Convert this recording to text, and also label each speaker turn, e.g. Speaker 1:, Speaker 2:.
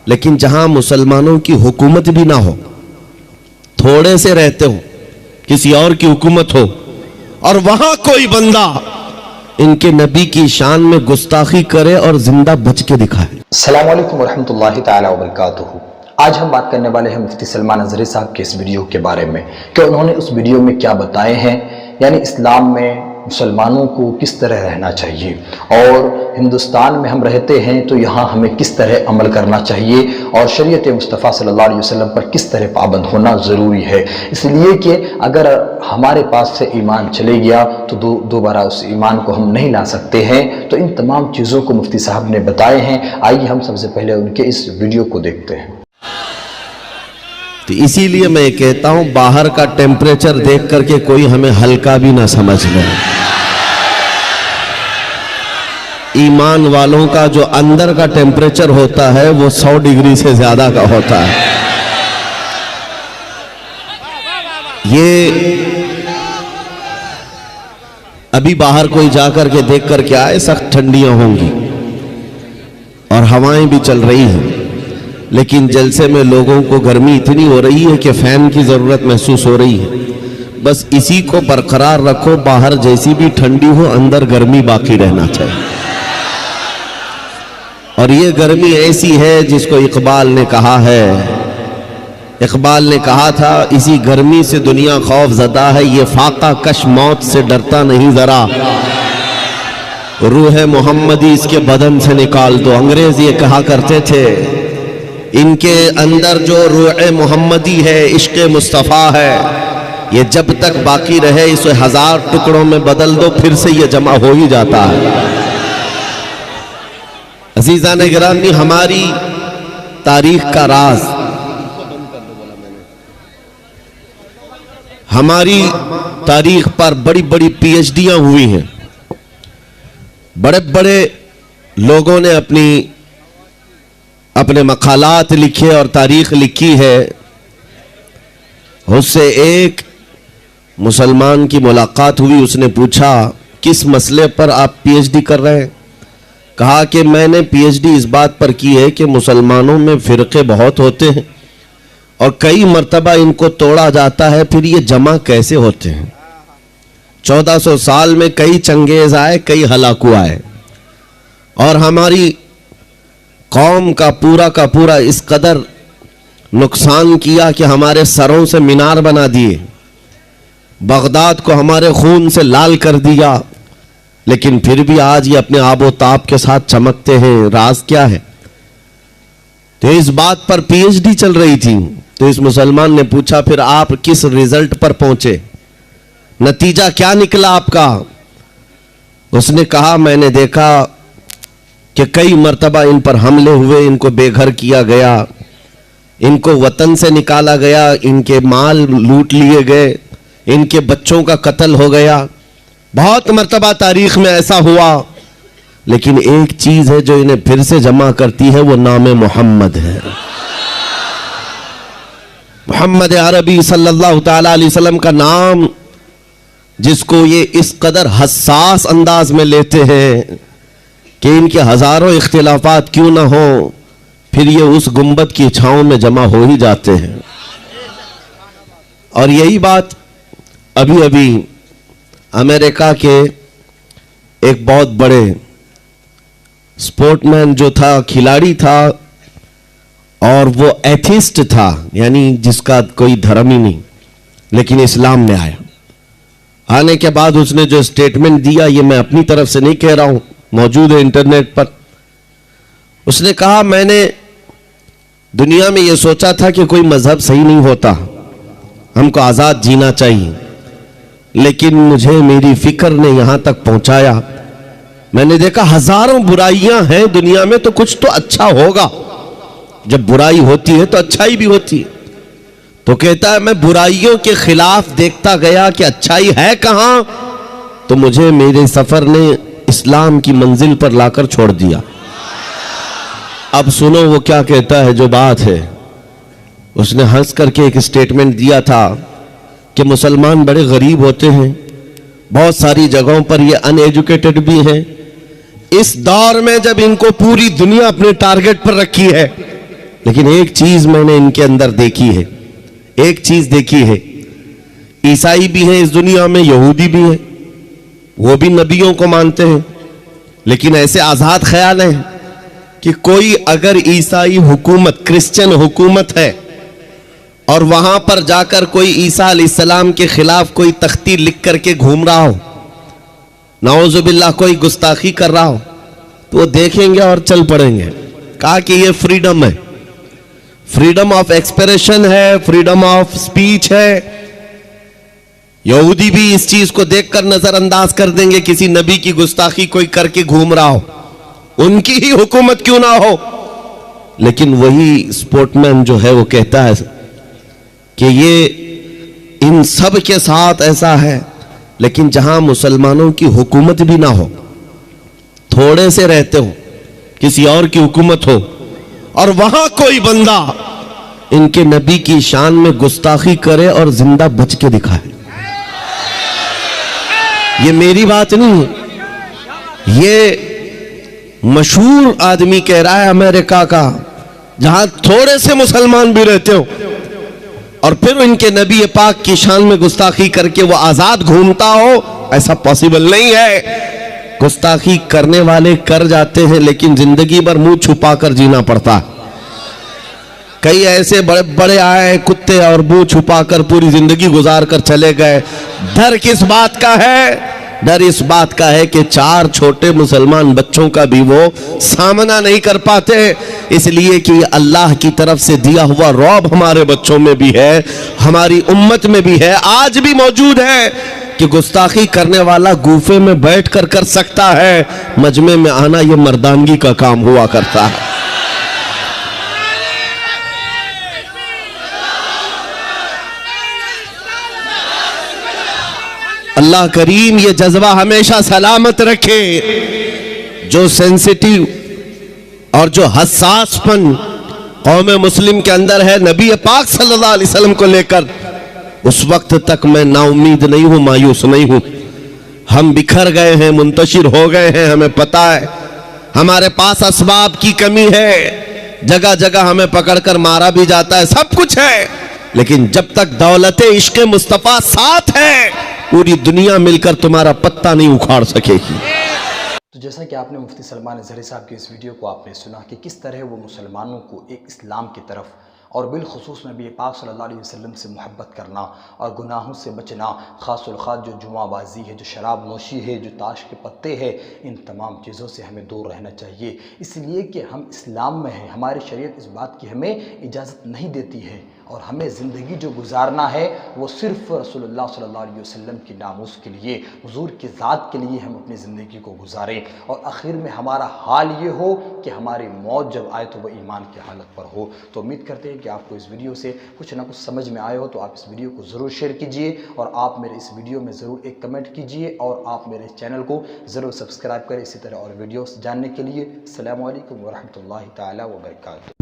Speaker 1: लेकिन जहां मुसलमानों की हुकूमत भी ना हो, थोड़े से रहते हो, किसी और की हुकूमत हो, और वहां कोई बंदा इनके नबी की शान में गुस्ताखी करे और जिंदा बच के दिखाए।
Speaker 2: अस्सलाम वालेकुम वरहमतुल्लाहि ताला वबरकातुहू। आज हम बात करने वाले हैं मुफ्ती सलमान अजहरी साहब के इस वीडियो के बारे में कि उन्होंने उस वीडियो में क्या बताए हैं, यानी इस्लाम में मुसलमानों को किस तरह रहना चाहिए और हिंदुस्तान में हम रहते हैं तो यहाँ हमें किस तरह अमल करना चाहिए और शरीयत मुस्तफ़ा सल्लल्लाहु अलैहि वसल्लम पर किस तरह पाबंद होना ज़रूरी है। इसलिए कि अगर हमारे पास से ईमान चले गया तो दोबारा उस ईमान को हम नहीं ला सकते हैं। तो इन तमाम चीज़ों को मुफ्ती साहब ने बताए हैं। आइए हम सबसे पहले उनके इस वीडियो को देखते हैं।
Speaker 1: तो इसीलिए मैं कहता हूं, बाहर का टेम्परेचर देख करके कोई हमें हल्का भी ना समझ ले। ईमान वालों का जो अंदर का टेम्परेचर होता है वो 100 डिग्री से ज्यादा का होता है। ये अभी बाहर कोई जाकर के देख करके आए, सख्त ठंडियां होंगी और हवाएं भी चल रही हैं, लेकिन जलसे में लोगों को गर्मी इतनी हो रही है कि फैन की जरूरत महसूस हो रही है। बस इसी को बरकरार रखो, बाहर जैसी भी ठंडी हो अंदर गर्मी बाकी रहना चाहिए। और ये गर्मी ऐसी है जिसको इकबाल ने कहा है, इकबाल ने कहा था, इसी गर्मी से दुनिया खौफ ज़दा है, ये फाका कश मौत से डरता नहीं जरा, रूह मोहम्मदी इसके बदन से निकाल दो। अंग्रेज ये कहा करते थे, इनके अंदर जो रूह मोहम्मदी है, इश्क़ मुस्तफ़ा है, ये जब तक बाकी रहे इसे 1000 टुकड़ों में बदल दो, फिर से ये जमा हो ही जाता है। अज़ीज़ान गिरामी, हमारी तारीख का राज, हमारी तारीख पर बड़ी बड़ी पीएचडियां हुई हैं, बड़े बड़े लोगों ने अपने मकालात लिखे और तारीख लिखी है। उससे एक मुसलमान की मुलाकात हुई, उसने पूछा किस मसले पर आप पीएचडी कर रहे हैं? कहा कि मैंने पीएचडी इस बात पर की है कि मुसलमानों में फ़िरक़े बहुत होते हैं और कई मर्तबा इनको तोड़ा जाता है, फिर ये जमा कैसे होते हैं। 1400 साल में कई चंगेज आए, कई हलाकू आए और हमारी कौम का पूरा इस कदर नुकसान किया कि हमारे सरों से मीनार बना दिए, बगदाद को हमारे खून से लाल कर दिया, लेकिन फिर भी आज ये अपने आबो ताब के साथ चमकते हैं। राज क्या है? तो इस बात पर पीएचडी चल रही थी। तो इस मुसलमान ने पूछा, फिर आप किस रिजल्ट पर पहुंचे, नतीजा क्या निकला आपका? उसने कहा, मैंने देखा कि कई मर्तबा इन पर हमले हुए, इनको बेघर किया गया, इनको वतन से निकाला गया, इनके माल लूट लिए गए, इनके बच्चों का कत्ल हो गया। बहुत मर्तबा तारीख में ऐसा हुआ, लेकिन एक चीज है जो इन्हें फिर से जमा करती है, वो नाम मोहम्मद है। मोहम्मद अरबी सल्लल्लाहु ताला अलैहि वसल्लम का नाम, जिसको ये इस कदर हसास अंदाज में लेते हैं कि इनके हजारों इख्तिलाफात क्यों ना हो, फिर ये उस गुंबद की छांव में जमा हो ही जाते हैं। और यही बात अभी अभी अमेरिका के एक बहुत बड़े स्पोर्टमैन जो था, खिलाड़ी था, और वो एथिस्ट था, यानी जिसका कोई धर्म ही नहीं, लेकिन इस्लाम में आया। आने के बाद उसने जो स्टेटमेंट दिया, ये मैं अपनी तरफ से नहीं कह रहा हूं, मौजूद है इंटरनेट पर। उसने कहा, मैंने दुनिया में ये सोचा था कि कोई मजहब सही नहीं होता, हमको आज़ाद जीना चाहिए, लेकिन मुझे मेरी फिक्र ने यहां तक पहुंचाया। मैंने देखा हजारों बुराइयां हैं दुनिया में, तो कुछ तो अच्छा होगा। जब बुराई होती है तो अच्छाई भी होती है। तो कहता है, मैं बुराइयों के खिलाफ देखता गया कि अच्छाई है कहां, तो मुझे मेरे सफर ने इस्लाम की मंजिल पर लाकर छोड़ दिया। अब सुनो वो क्या कहता है, जो बात है। उसने हंस करके एक स्टेटमेंट दिया था कि मुसलमान बड़े गरीब होते हैं, बहुत सारी जगहों पर ये अनएजुकेटेड भी हैं। इस दौर में जब इनको पूरी दुनिया अपने टारगेट पर रखी है, लेकिन एक चीज मैंने इनके अंदर देखी है, एक चीज देखी है, ईसाई भी है इस दुनिया में, यहूदी भी है, वो भी नबियों को मानते हैं, लेकिन ऐसे आजाद ख्याल है कि कोई अगर ईसाई हुकूमत, क्रिश्चियन हुकूमत है और वहां पर जाकर कोई ईसा अलैहिस्सलाम के खिलाफ कोई तख्ती लिख करके घूम रहा हो, नाउजुबिल्लाह कोई गुस्ताखी कर रहा हो, तो वो देखेंगे और चल पड़ेंगे। कहा कि ये फ्रीडम है, फ्रीडम ऑफ एक्सप्रेशन है, फ्रीडम ऑफ स्पीच है। यहूदी भी इस चीज को देखकर नजरअंदाज कर देंगे, किसी नबी की गुस्ताखी कोई करके घूम रहा हो, उनकी ही हुकूमत क्यों ना हो। लेकिन वही स्पोर्टमैन जो है वो कहता है कि ये इन सब के साथ ऐसा है, लेकिन जहां मुसलमानों की हुकूमत भी ना हो, थोड़े से रहते हो, किसी और की हुकूमत हो, और वहां कोई बंदा इनके नबी की शान में गुस्ताखी करे और जिंदा बच के दिखाए। ये मेरी बात नहीं, ये मशहूर आदमी कह रहा है अमेरिका का, जहां थोड़े से मुसलमान भी रहते हो और फिर इनके नबी पाक की शान में गुस्ताखी करके वो आजाद घूमता हो, ऐसा पॉसिबल नहीं है। गुस्ताखी करने वाले कर जाते हैं, लेकिन जिंदगी भर मुंह छुपा कर जीना पड़ता है। कई ऐसे बड़े बड़े आए कुत्ते और मुंह छुपाकर पूरी जिंदगी गुजार कर चले गए। डर किस बात का है? डर इस बात का है कि 4 छोटे मुसलमान बच्चों का भी वो सामना नहीं कर पाते, इसलिए कि अल्लाह की तरफ से दिया हुआ रौब हमारे बच्चों में भी है, हमारी उम्मत में भी है, आज भी मौजूद है कि गुस्ताखी करने वाला गुफे में बैठकर कर सकता है, मजमे में आना ये मर्दानगी का काम हुआ करता है। अल्लाह करीम ये जज्बा हमेशा सलामत रखे। जो सेंसिटिव और जो हसासपन कौम मुस्लिम के अंदर है नबी पाक सल्लल्लाहु अलैहि वसल्लम को लेकर, उस वक्त तक मैं नाउमीद नहीं हूं, मायूस नहीं हूं। हम बिखर गए हैं, मुंतशिर हो गए हैं, हमें पता है हमारे पास असबाब की कमी है, जगह जगह हमें पकड़कर मारा भी जाता है, सब कुछ है, लेकिन जब तक दौलत इश्क मुस्तफा साथ है, पूरी दुनिया मिलकर तुम्हारा पत्ता नहीं उखाड़ सकेगी।
Speaker 2: तो जैसा कि आपने मुफ्ती सलमान अज़हरी साहब की इस वीडियो को आपने सुना कि किस तरह वो मुसलमानों को एक इस्लाम की तरफ और बिलखुसूस नबी पाक सल्लल्लाहु अलैहि वसल्लम से मोहब्बत करना और गुनाहों से बचना, ख़ासुल ख़ास जो जुआबाजी है, जो शराब नोशी है, जो ताश के पत्ते हैं, इन तमाम चीज़ों से हमें दूर रहना चाहिए। इसलिए कि हम इस्लाम में हैं, हमारी शरीयत इस बात की हमें इजाज़त नहीं देती है और हमें ज़िंदगी जो गुजारना है वो सिर्फ़ रसूलुल्लाह सल्लल्लाहु अलैहि वसल्लम की नामूस के लिए, हुजूर की ज़ात के लिए हम अपनी ज़िंदगी को गुजारें और आखिर में हमारा हाल ये हो कि हमारी मौत जब आए तो वह ईमान की हालत पर हो। तो उम्मीद करते हैं कि आपको इस वीडियो से कुछ ना कुछ समझ में आए हो, तो आप इस वीडियो को ज़रूर शेयर कीजिए और आप मेरे इस वीडियो में ज़रूर एक कमेंट कीजिए और आप मेरे इस चैनल को ज़रूर सब्सक्राइब करें इसी तरह और वीडियोस जानने के लिए। अस्सलामु अलैकुम व रहमतुल्लाहि ताला व बरकातहू।